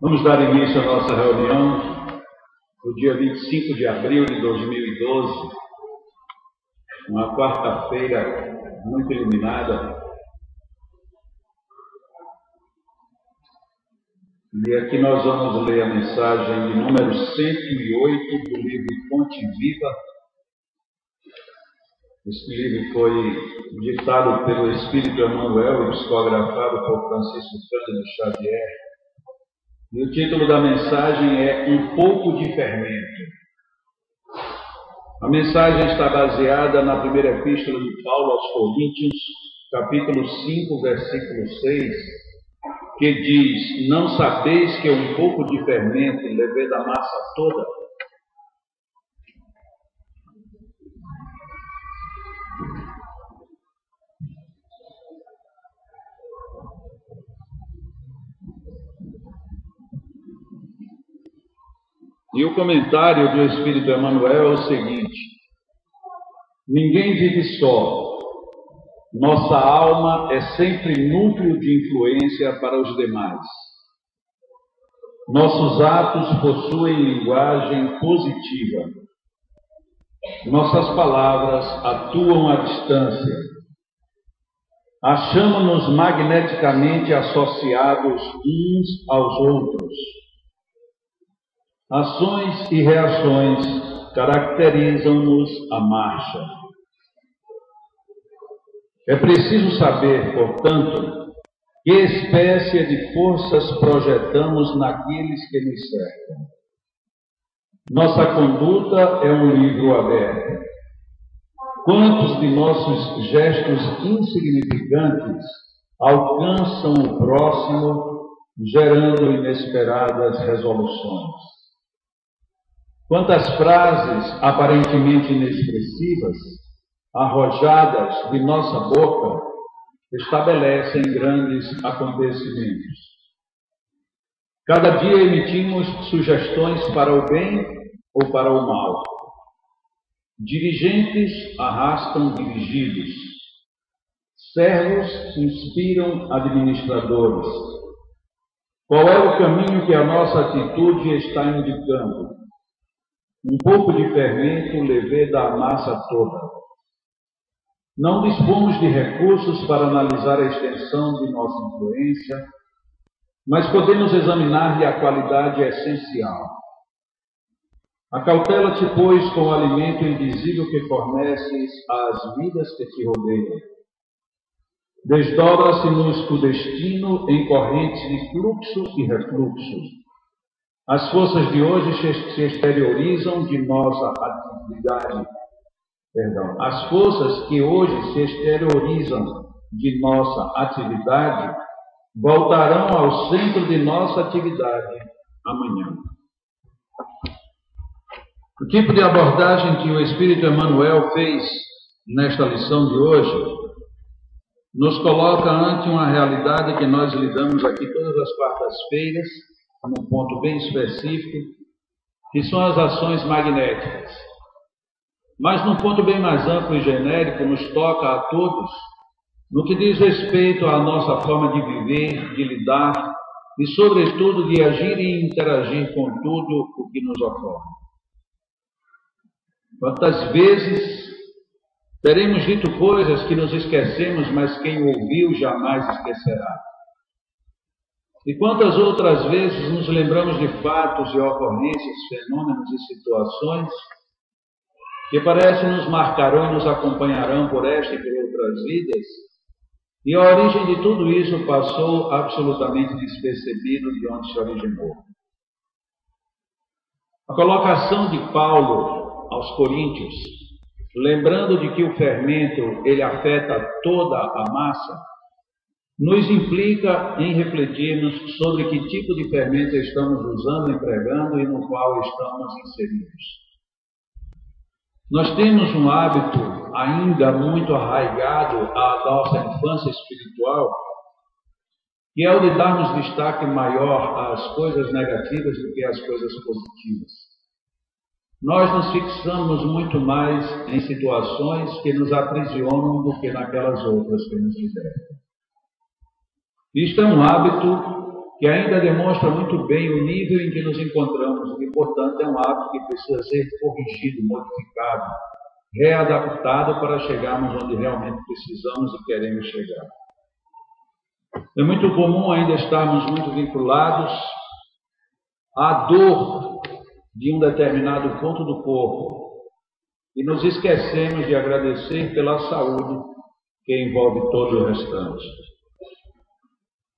Vamos dar início à nossa reunião no dia 25 de abril de 2012, uma quarta-feira muito iluminada. E aqui nós vamos ler a mensagem de número 108 do livro Fonte Viva. Este livro foi ditado pelo Espírito Emmanuel e psicografado por Francisco Cândido Xavier. E o título da mensagem é Um Pouco de Fermento. A mensagem está baseada na primeira epístola de Paulo aos Coríntios, capítulo 5, versículo 6, que diz: Não sabeis que um pouco de fermento levei da massa toda? E o comentário do Espírito Emmanuel é o seguinte: ninguém vive só. Nossa alma é sempre núcleo de influência para os demais. Nossos atos possuem linguagem positiva. Nossas palavras atuam à distância. Achamos-nos magneticamente associados uns aos outros. Ações e reações caracterizam-nos a marcha. É preciso saber, portanto, que espécie de forças projetamos naqueles que nos cercam. Nossa conduta é um livro aberto. Quantos de nossos gestos insignificantes alcançam o próximo, gerando inesperadas resoluções? Quantas frases aparentemente inexpressivas, arrojadas de nossa boca, estabelecem grandes acontecimentos. Cada dia emitimos sugestões para o bem ou para o mal. Dirigentes arrastam dirigidos. Servos inspiram administradores. Qual é o caminho que a nossa atitude está indicando? Um pouco de fermento leveda a massa toda. Não dispomos de recursos para analisar a extensão de nossa influência, mas podemos examinar-lhe a qualidade essencial. Acautela-te, pois, com o alimento invisível que forneces às vidas que te rodeiam. Desdobra-se-nos o destino em correntes de fluxo e refluxo. As forças de hoje se exteriorizam de nossa atividade. As forças que hoje se exteriorizam de nossa atividade voltarão ao centro de nossa atividade amanhã. O tipo de abordagem que o Espírito Emmanuel fez nesta lição de hoje nos coloca ante uma realidade que nós lidamos aqui todas as quartas-feiras, num ponto bem específico, que são as ações magnéticas. Mas num ponto bem mais amplo e genérico, nos toca a todos, no que diz respeito à nossa forma de viver, de lidar e, sobretudo, de agir e interagir com tudo o que nos ocorre. Quantas vezes teremos dito coisas que nos esquecemos, mas quem ouviu jamais esquecerá? E quantas outras vezes nos lembramos de fatos e ocorrências, fenômenos e situações que parece nos marcarão e nos acompanharão por esta e por outras vidas, e a origem de tudo isso passou absolutamente despercebido de onde se originou. A colocação de Paulo aos Coríntios, lembrando de que o fermento ele afeta toda a massa, nos implica em refletirmos sobre que tipo de fermento estamos usando, empregando e no qual estamos inseridos. Nós temos um hábito ainda muito arraigado à nossa infância espiritual, que é o de darmos destaque maior às coisas negativas do que às coisas positivas. Nós nos fixamos muito mais em situações que nos aprisionam do que naquelas outras que nos libertam. Isto é um hábito que ainda demonstra muito bem o nível em que nos encontramos e, portanto, é um hábito que precisa ser corrigido, modificado, readaptado para chegarmos onde realmente precisamos e queremos chegar. É muito comum ainda estarmos muito vinculados à dor de um determinado ponto do corpo e nos esquecemos de agradecer pela saúde que envolve todo o restante.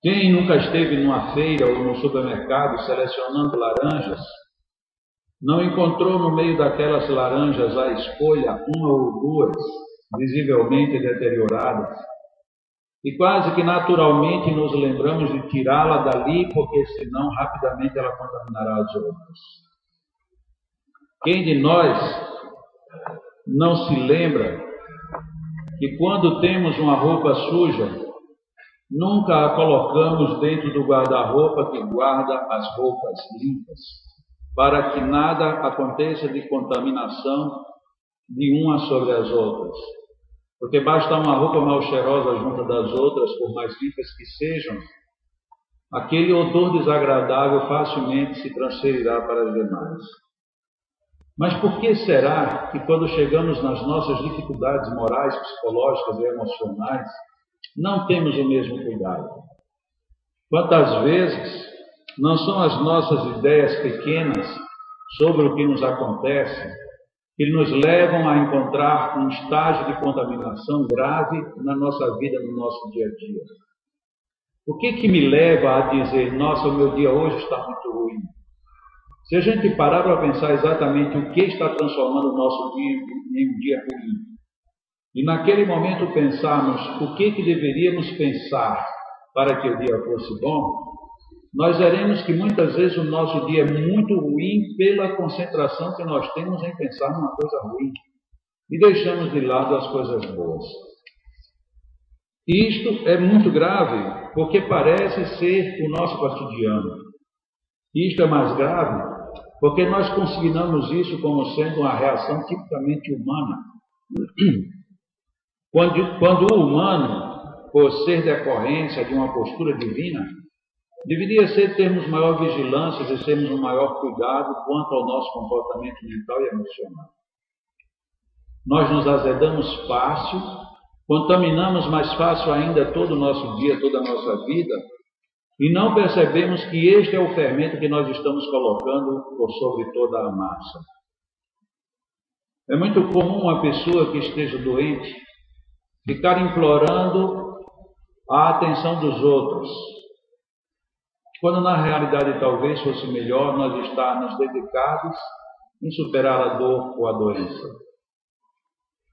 Quem nunca esteve numa feira ou no supermercado selecionando laranjas, não encontrou no meio daquelas laranjas à escolha uma ou duas, visivelmente deterioradas, e quase que naturalmente nos lembramos de tirá-la dali, porque senão rapidamente ela contaminará as outras. Quem de nós não se lembra que quando temos uma roupa suja, nunca a colocamos dentro do guarda-roupa que guarda as roupas limpas, para que nada aconteça de contaminação de uma sobre as outras? Porque basta uma roupa mal cheirosa junto das outras, por mais limpas que sejam, aquele odor desagradável facilmente se transferirá para as demais. Mas por que será que quando chegamos nas nossas dificuldades morais, psicológicas e emocionais, não temos o mesmo cuidado? Quantas vezes não são as nossas ideias pequenas sobre o que nos acontece que nos levam a encontrar um estágio de contaminação grave na nossa vida, no nosso dia a dia? O que me leva a dizer, nossa, o meu dia hoje está muito ruim? Se a gente parar para pensar exatamente o que está transformando o nosso dia em um dia ruim, e naquele momento pensarmos o que deveríamos pensar para que o dia fosse bom, nós veremos que muitas vezes o nosso dia é muito ruim pela concentração que nós temos em pensar numa coisa ruim e deixamos de lado as coisas boas. E isto é muito grave porque parece ser o nosso cotidiano. E isto é mais grave porque nós consignamos isso como sendo uma reação tipicamente humana. Quando o humano, por ser decorrência de uma postura divina, deveria ser termos maior vigilância e termos um maior cuidado quanto ao nosso comportamento mental e emocional. Nós nos azedamos fácil, contaminamos mais fácil ainda todo o nosso dia, toda a nossa vida, e não percebemos que este é o fermento que nós estamos colocando por sobre toda a massa. É muito comum uma pessoa que esteja doente ficar implorando a atenção dos outros, quando na realidade talvez fosse melhor nós estarmos dedicados em superar a dor ou a doença.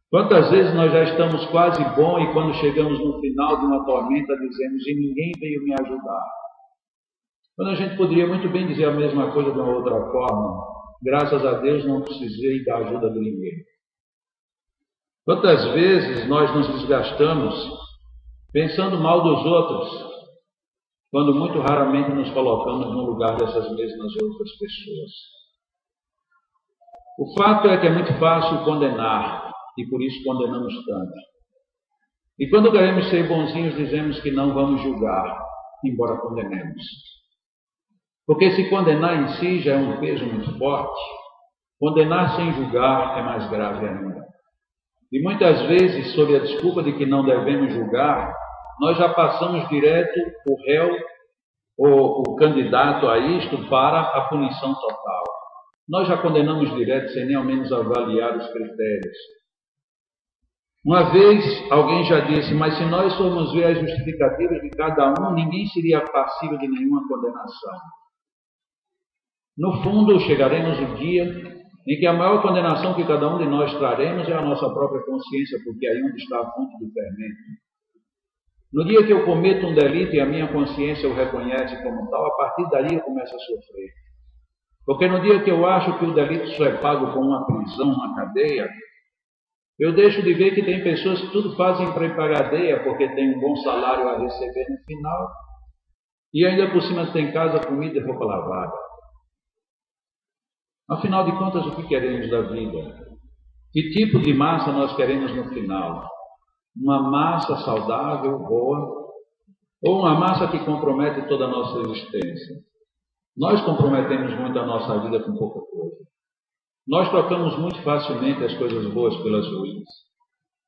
Quantas vezes nós já estamos quase bom e quando chegamos no final de uma tormenta dizemos, e ninguém veio me ajudar. Quando a gente poderia muito bem dizer a mesma coisa de uma outra forma, graças a Deus não precisei da ajuda de ninguém. Quantas vezes nós nos desgastamos pensando mal dos outros, quando muito raramente nos colocamos no lugar dessas mesmas outras pessoas. O fato é que é muito fácil condenar, e por isso condenamos tanto. E quando queremos ser bonzinhos, dizemos que não vamos julgar, embora condenemos. Porque se condenar em si já é um peso muito forte, condenar sem julgar é mais grave ainda. E muitas vezes, sob a desculpa de que não devemos julgar, nós já passamos direto o réu ou o candidato a isto para a punição total. Nós já condenamos direto sem nem ao menos avaliar os critérios. Uma vez alguém já disse, mas se nós formos ver as justificativas de cada um, ninguém seria passível de nenhuma condenação. No fundo, chegaremos o dia em que a maior condenação que cada um de nós traremos é a nossa própria consciência, porque é aí onde está a fonte do fermento. No dia que eu cometo um delito e a minha consciência o reconhece como tal, a partir daí eu começo a sofrer. Porque no dia que eu acho que o delito só é pago com uma prisão, uma cadeia, eu deixo de ver que tem pessoas que tudo fazem para ir para a cadeia porque tem um bom salário a receber no final e ainda por cima tem casa, comida e roupa lavada. Afinal de contas, o que queremos da vida? Que tipo de massa nós queremos no final? Uma massa saudável, boa, ou uma massa que compromete toda a nossa existência. Nós comprometemos muito a nossa vida com pouca coisa. Nós trocamos muito facilmente as coisas boas pelas ruins.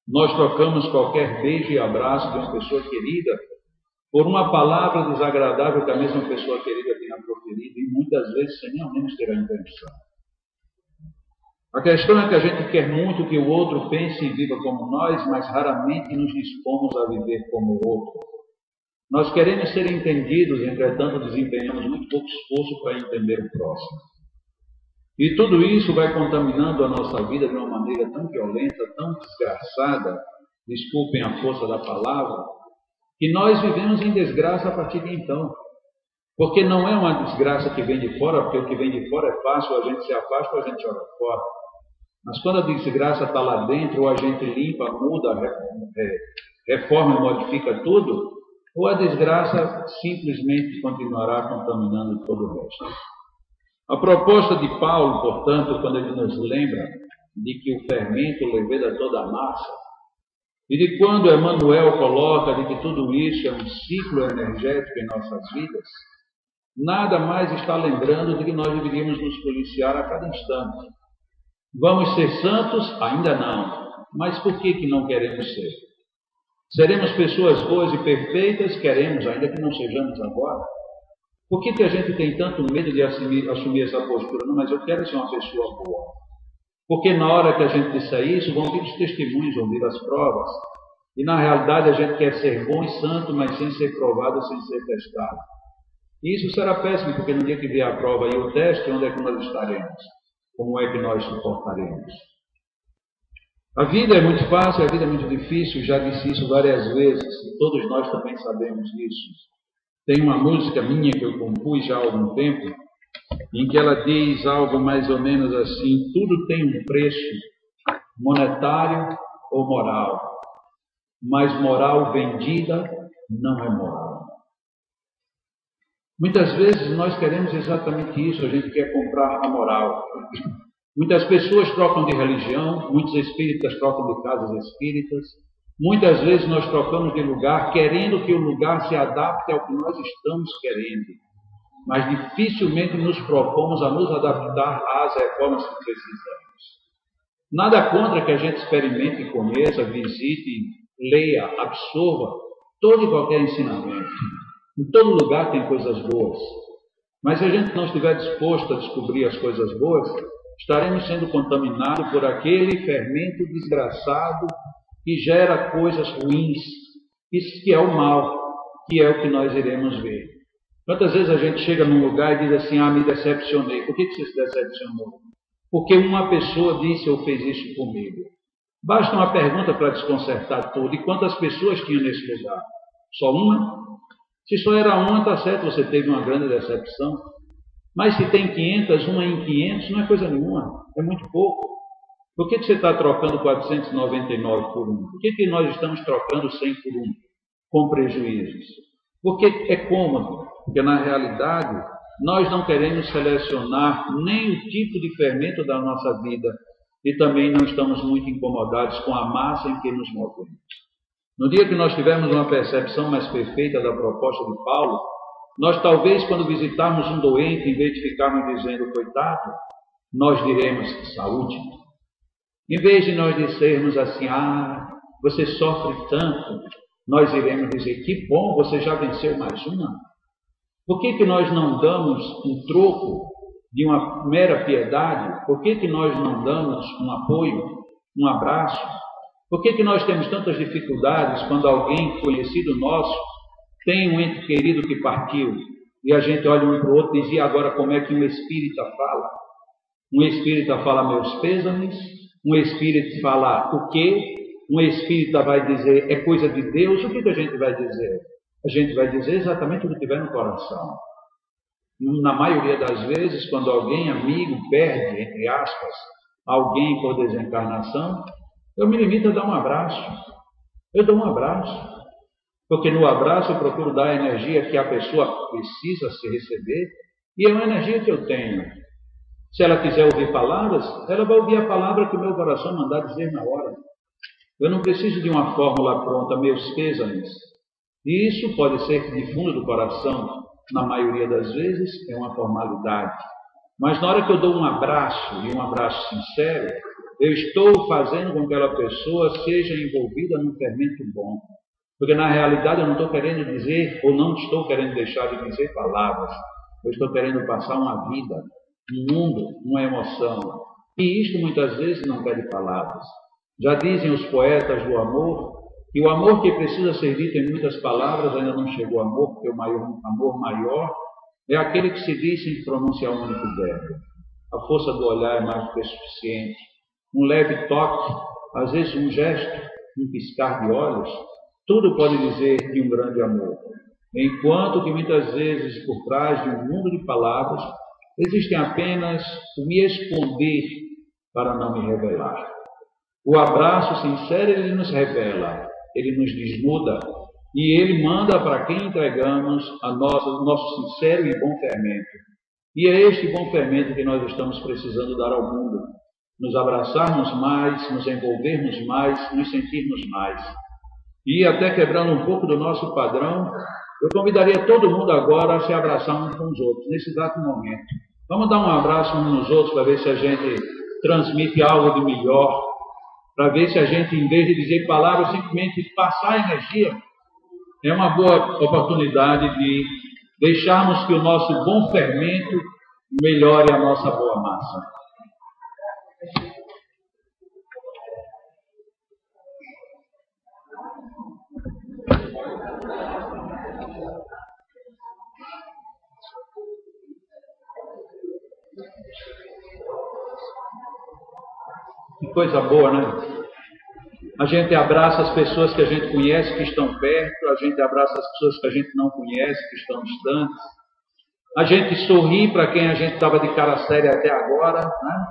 Nós trocamos qualquer beijo e abraço de uma pessoa querida por uma palavra desagradável que a mesma pessoa querida tenha proferido, e muitas vezes sem nem ao menos ter a intenção. A questão é que a gente quer muito que o outro pense e viva como nós, mas raramente nos dispomos a viver como o outro. Nós queremos ser entendidos, entretanto desempenhamos muito pouco esforço para entender o próximo. E tudo isso vai contaminando a nossa vida de uma maneira tão violenta, tão desgraçada, desculpem a força da palavra, que nós vivemos em desgraça a partir de então. Porque não é uma desgraça que vem de fora, porque o que vem de fora é fácil, a gente se afasta ou a gente joga fora. Mas quando a desgraça está lá dentro, ou a gente limpa, muda, reforma e modifica tudo, ou a desgraça simplesmente continuará contaminando todo o resto. A proposta de Paulo, portanto, quando ele nos lembra de que o fermento leveda toda a massa, e de quando Emmanuel coloca de que tudo isso é um ciclo energético em nossas vidas, nada mais está lembrando de que nós deveríamos nos policiar a cada instante. Vamos ser santos? Ainda não. Mas por que não queremos ser? Seremos pessoas boas e perfeitas? Queremos, ainda que não sejamos agora. Por que a gente tem tanto medo de assumir essa postura? Não, mas eu quero ser uma pessoa boa. Porque na hora que a gente disser isso, vão vir os testemunhos, vão vir as provas. E na realidade a gente quer ser bom e santo, mas sem ser provado, sem ser testado. E isso será péssimo, porque no dia que vier a prova e o teste, onde é que nós estaremos? Como é que nós suportaremos? A vida é muito fácil, a vida é muito difícil, já disse isso várias vezes, e todos nós também sabemos disso. Tem uma música minha que eu compus já há algum tempo, em que ela diz algo mais ou menos assim: tudo tem um preço, monetário ou moral, mas moral vendida não é moral. Muitas vezes nós queremos exatamente isso, a gente quer comprar a moral. Muitas pessoas trocam de religião, muitos espíritas trocam de casas espíritas. Muitas vezes nós trocamos de lugar querendo que o lugar se adapte ao que nós estamos querendo. Mas dificilmente nos propomos a nos adaptar às reformas que precisamos. Nada contra que a gente experimente, conheça, visite, leia, absorva todo e qualquer ensinamento. Em todo lugar tem coisas boas. Mas se a gente não estiver disposto a descobrir as coisas boas, estaremos sendo contaminados por aquele fermento desgraçado que gera coisas ruins, isso que é o mal, que é o que nós iremos ver. Quantas vezes a gente chega num lugar e diz assim: me decepcionei. Por que você se decepcionou? Porque uma pessoa disse ou fez isso comigo. Basta uma pergunta para desconcertar tudo. E quantas pessoas tinham nesse lugar? Só uma? Se só era uma, está certo, você teve uma grande decepção. Mas se tem 500, uma em 500, não é coisa nenhuma, é muito pouco. Por que você está trocando 499 por um? Por que nós estamos trocando 100 por um, com prejuízos? Porque é cômodo, porque na realidade nós não queremos selecionar nem o tipo de fermento da nossa vida e também não estamos muito incomodados com a massa em que nos movemos. No dia que nós tivermos uma percepção mais perfeita da proposta de Paulo, nós talvez, quando visitarmos um doente, em vez de ficarmos dizendo coitado, nós diremos saúde. Em vez de nós dizermos assim: você sofre tanto, nós iremos dizer: que bom, você já venceu mais uma. Por que nós não damos um troco de uma mera piedade? Por que nós não damos um apoio, um abraço? Por que nós temos tantas dificuldades quando alguém conhecido nosso tem um ente querido que partiu e a gente olha um para o outro e diz: e agora como é que um espírita fala? Um espírita fala meus pêsames, um espírita fala o quê? Um espírita vai dizer é coisa de Deus. O que a gente vai dizer? A gente vai dizer exatamente o que tiver no coração. Na maioria das vezes, quando alguém amigo perde, entre aspas, alguém por desencarnação, eu me limito a dar um abraço. Eu dou um abraço. Porque no abraço eu procuro dar a energia que a pessoa precisa se receber, e é uma energia que eu tenho. Se ela quiser ouvir palavras, ela vai ouvir a palavra que o meu coração mandar dizer na hora. Eu não preciso de uma fórmula pronta, meus pêsames. E isso pode ser que de fundo do coração, na maioria das vezes, é uma formalidade. Mas na hora que eu dou um abraço, e um abraço sincero, eu estou fazendo com que aquela pessoa seja envolvida num fermento bom. Porque na realidade eu não estou querendo dizer, ou não estou querendo deixar de dizer palavras. Eu estou querendo passar uma vida, um mundo, uma emoção. E isto muitas vezes não pede palavras. Já dizem os poetas do amor, que o amor que precisa ser dito em muitas palavras ainda não chegou ao amor, porque o amor maior é aquele que se diz sem pronunciar um único verbo. A força do olhar é mais do que suficiente. Um leve toque, às vezes um gesto, um piscar de olhos, tudo pode dizer de um grande amor. Enquanto que muitas vezes por trás de um mundo de palavras existem apenas o me esconder para não me revelar. O abraço sincero ele nos revela, ele nos desnuda e ele manda para quem entregamos o nosso sincero e bom fermento. E é este bom fermento que nós estamos precisando dar ao mundo. Nos abraçarmos mais, nos envolvermos mais, nos sentirmos mais. E até quebrando um pouco do nosso padrão, eu convidaria todo mundo agora a se abraçar uns com os outros, nesse exato momento. Vamos dar um abraço uns nos outros para ver se a gente transmite algo de melhor, para ver se a gente, em vez de dizer palavras, simplesmente passar energia. É uma boa oportunidade de deixarmos que o nosso bom fermento melhore a nossa boa massa. Que coisa boa, né? A gente abraça as pessoas que a gente conhece que estão perto, a gente abraça as pessoas que a gente não conhece que estão distantes. A gente sorri para quem a gente estava de cara séria até agora, né?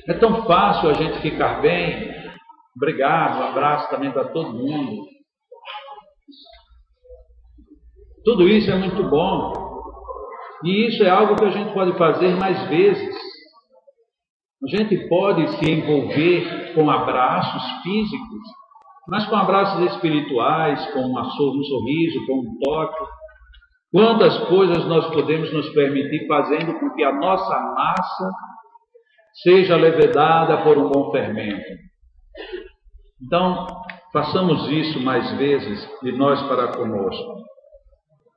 É tão fácil a gente ficar bem. Obrigado, um abraço também para todo mundo. Tudo isso é muito bom. E isso é algo que a gente pode fazer mais vezes. A gente pode se envolver com abraços físicos, mas com abraços espirituais, com um sorriso, com um toque. Quantas coisas nós podemos nos permitir fazendo com que a nossa massa seja levedada por um bom fermento. Então, façamos isso mais vezes de nós para conosco.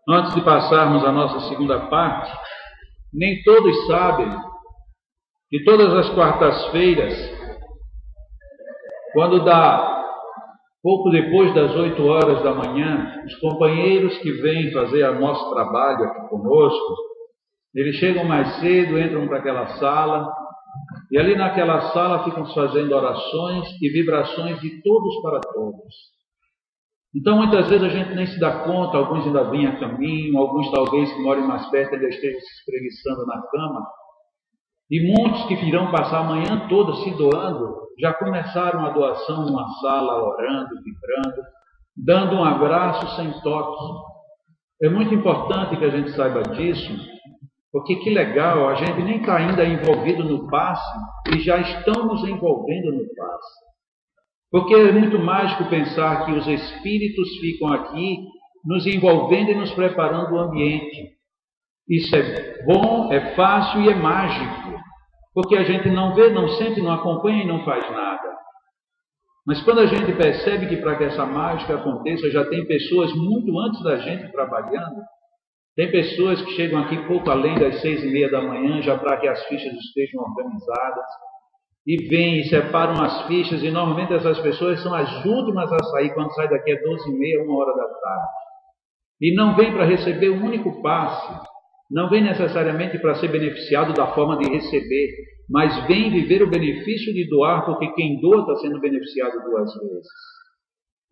Antes de passarmos a nossa segunda parte, nem todos sabem que todas as quartas-feiras, quando dá pouco depois das 8 horas da manhã, os companheiros que vêm fazer o nosso trabalho aqui conosco, eles chegam mais cedo, entram para aquela sala, e ali naquela sala ficam fazendo orações e vibrações de todos para todos. Então, muitas vezes a gente nem se dá conta, alguns ainda vêm a caminho, alguns talvez que morem mais perto ainda estejam se espreguiçando na cama, e muitos que irão passar a manhã toda se doando, já começaram a doação numa sala, orando, vibrando, dando um abraço sem toque. É muito importante que a gente saiba disso, porque que legal, a gente nem está ainda envolvido no passe e já estão nos envolvendo no passe. Porque é muito mágico pensar que os espíritos ficam aqui nos envolvendo e nos preparando o ambiente. Isso é bom, é fácil e é mágico, porque a gente não vê, não sente, não acompanha e não faz nada. Mas quando a gente percebe que para que essa mágica aconteça, já tem pessoas muito antes da gente trabalhando, tem pessoas que chegam aqui pouco além das 6:30 da manhã, já para que as fichas estejam organizadas, e vêm e separam as fichas, e normalmente essas pessoas são as últimas a sair, quando sai daqui é 12:30, 1 hora da tarde. E não vem para receber um único passe, não vem necessariamente para ser beneficiado da forma de receber, mas vem viver o benefício de doar, porque quem doa está sendo beneficiado 2 vezes.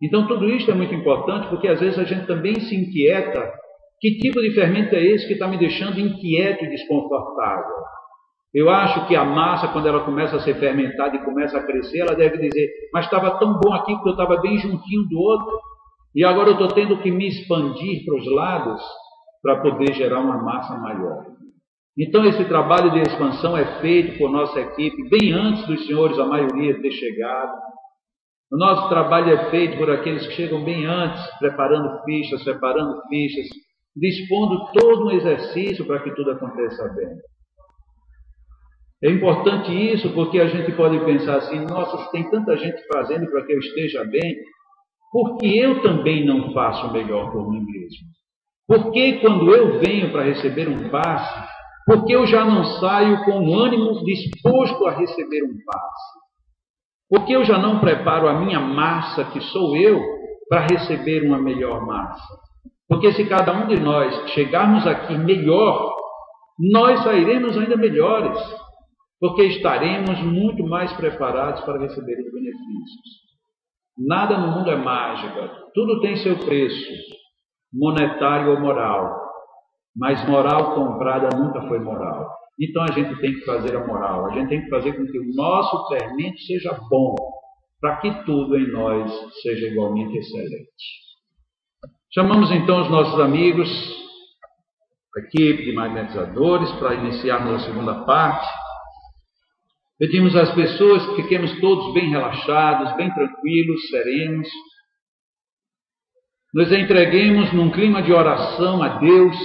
Então tudo isso é muito importante, porque às vezes a gente também se inquieta, que tipo de fermento é esse que está me deixando inquieto e desconfortável? Eu acho que a massa, quando ela começa a ser fermentada e começa a crescer, ela deve dizer, mas estava tão bom aqui porque eu estava bem juntinho do outro, e agora eu estou tendo que me expandir para os lados para poder gerar uma massa maior. Então esse trabalho de expansão é feito por nossa equipe bem antes dos senhores, a maioria, ter chegado. O nosso trabalho é feito por aqueles que chegam bem antes, preparando fichas, dispondo todo um exercício para que tudo aconteça bem. É importante isso porque a gente pode pensar assim, nossa, se tem tanta gente fazendo para que eu esteja bem, por que eu também não faço o melhor por mim mesmo? Por que quando eu venho para receber um passe, por que eu já não saio com o ânimo disposto a receber um passe? Por que eu já não preparo a minha massa, que sou eu, para receber uma melhor massa? Porque se cada um de nós chegarmos aqui melhor, nós sairemos ainda melhores, porque estaremos muito mais preparados para receber os benefícios. Nada no mundo é mágica, tudo tem seu preço, monetário ou moral, mas moral comprada nunca foi moral. Então a gente tem que fazer a moral, a gente tem que fazer com que o nosso fermento seja bom, para que tudo em nós seja igualmente excelente. Chamamos então os nossos amigos, a equipe de magnetizadores, para iniciarmos a segunda parte. Pedimos às pessoas que fiquemos todos bem relaxados, bem tranquilos, serenos. Nos entreguemos num clima de oração a Deus.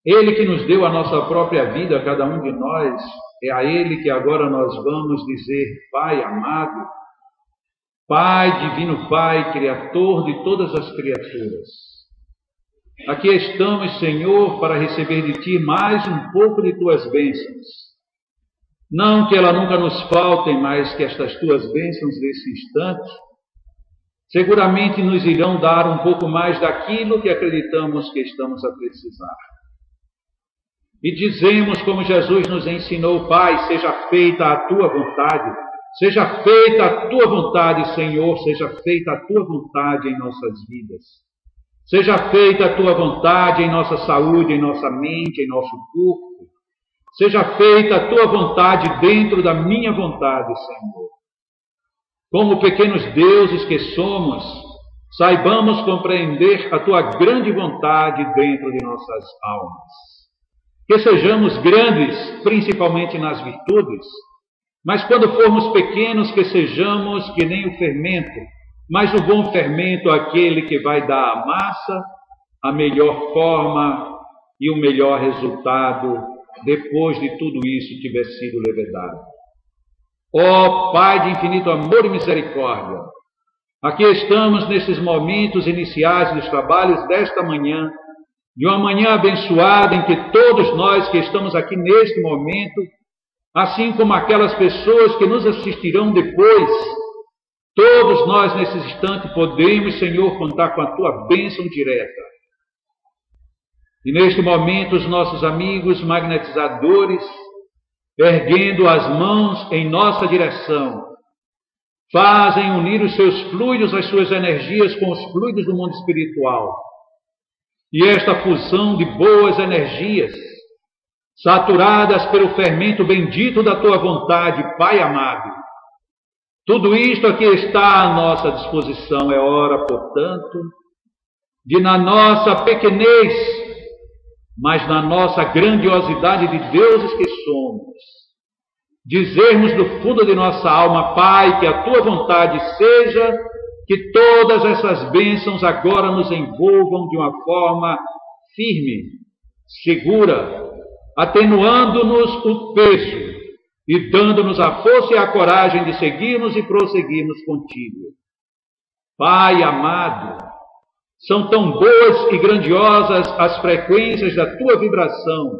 Ele que nos deu a nossa própria vida, a cada um de nós, é a Ele que agora nós vamos dizer: Pai amado, Pai, divino Pai, Criador de todas as criaturas. Aqui estamos, Senhor, para receber de Ti mais um pouco de Tuas bênçãos. Não que elas nunca nos faltem, mas que estas Tuas bênçãos desse instante seguramente nos irão dar um pouco mais daquilo que acreditamos que estamos a precisar. E dizemos, como Jesus nos ensinou: Pai, seja feita a Tua vontade, seja feita a Tua vontade, Senhor, seja feita a Tua vontade em nossas vidas. Seja feita a Tua vontade em nossa saúde, em nossa mente, em nosso corpo. Seja feita a Tua vontade dentro da minha vontade, Senhor. Como pequenos deuses que somos, saibamos compreender a Tua grande vontade dentro de nossas almas. Que sejamos grandes, principalmente nas virtudes, mas quando formos pequenos, que sejamos que nem o fermento, mas o bom fermento, aquele que vai dar à massa a melhor forma e o melhor resultado depois de tudo isso tiver sido levedado. Ó Pai de infinito amor e misericórdia, aqui estamos nesses momentos iniciais dos trabalhos desta manhã, de uma manhã abençoada em que todos nós que estamos aqui neste momento, assim como aquelas pessoas que nos assistirão depois, todos nós nesse instante podemos, Senhor, contar com a Tua bênção direta. E neste momento os nossos amigos magnetizadores, erguendo as mãos em nossa direção, fazem unir os seus fluidos, as suas energias com os fluidos do mundo espiritual. E esta fusão de boas energias, saturadas pelo fermento bendito da Tua vontade, Pai amado, tudo isto aqui está à nossa disposição. É hora, portanto, de na nossa pequenez, mas na nossa grandiosidade de deuses que somos, dizermos do fundo de nossa alma: Pai, que a Tua vontade seja que todas essas bênçãos agora nos envolvam de uma forma firme, segura, atenuando-nos o peso e dando-nos a força e a coragem de seguirmos e prosseguirmos contigo. Pai amado, são tão boas e grandiosas as frequências da Tua vibração.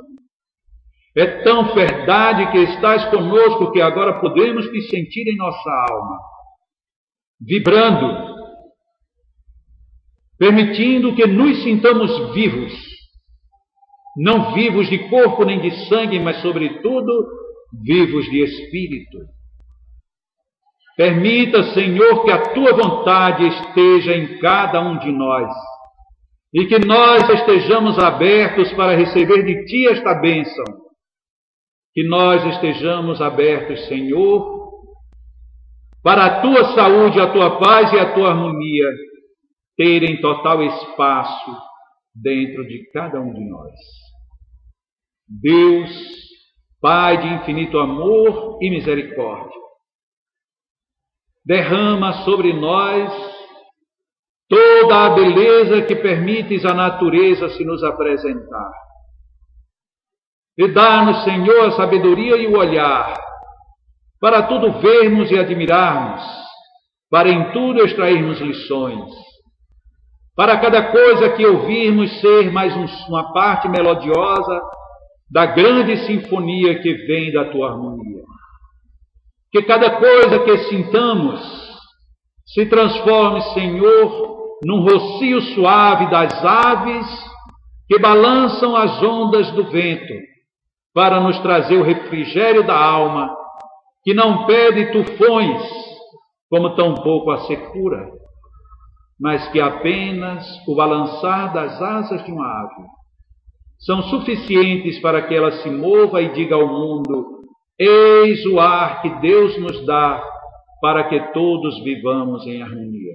É tão verdade que estás conosco que agora podemos te sentir em nossa alma, vibrando, permitindo que nos sintamos vivos, não vivos de corpo nem de sangue, mas sobretudo vivos de espírito. Permita, Senhor, que a Tua vontade esteja em cada um de nós e que nós estejamos abertos para receber de Ti esta bênção. Que nós estejamos abertos, Senhor, para a Tua saúde, a Tua paz e a Tua harmonia terem total espaço dentro de cada um de nós. Deus, Pai de infinito amor e misericórdia, derrama sobre nós toda a beleza que permites a natureza se nos apresentar. E dá-nos, Senhor, a sabedoria e o olhar, para tudo vermos e admirarmos, para em tudo extrairmos lições, para cada coisa que ouvirmos ser mais uma parte melodiosa da grande sinfonia que vem da tua harmonia. Que cada coisa que sintamos se transforme, Senhor, num rocio suave das aves que balançam as ondas do vento, para nos trazer o refrigério da alma, que não pede tufões, como tampouco a secura, mas que apenas o balançar das asas de uma ave são suficientes para que ela se mova e diga ao mundo: eis o ar que Deus nos dá para que todos vivamos em harmonia.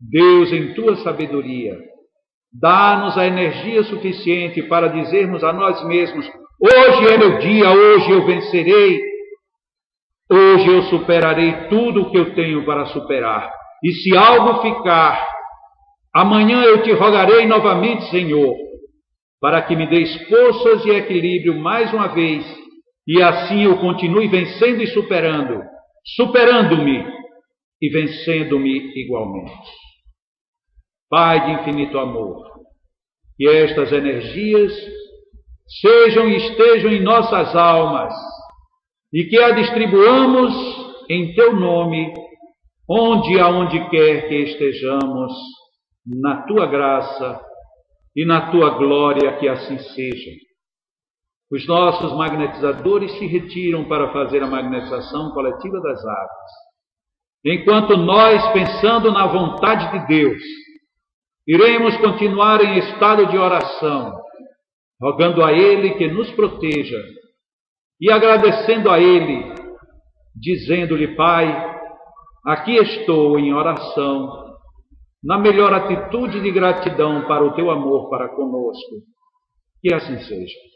Deus, em tua sabedoria, dá-nos a energia suficiente para dizermos a nós mesmos: hoje é meu dia, hoje eu vencerei, hoje eu superarei tudo o que eu tenho para superar. E se algo ficar, amanhã eu te rogarei novamente, Senhor, para que me deis forças e equilíbrio mais uma vez, e assim eu continue vencendo e superando-me e vencendo-me igualmente. Pai de infinito amor, que estas energias sejam e estejam em nossas almas e que a distribuamos em teu nome, onde e aonde quer que estejamos, na tua graça e na tua glória, que assim seja. Os nossos magnetizadores se retiram para fazer a magnetização coletiva das aves, enquanto nós, pensando na vontade de Deus, iremos continuar em estado de oração, rogando a Ele que nos proteja e agradecendo a Ele, dizendo-lhe: Pai, aqui estou em oração, na melhor atitude de gratidão para o teu amor para conosco. Que assim seja.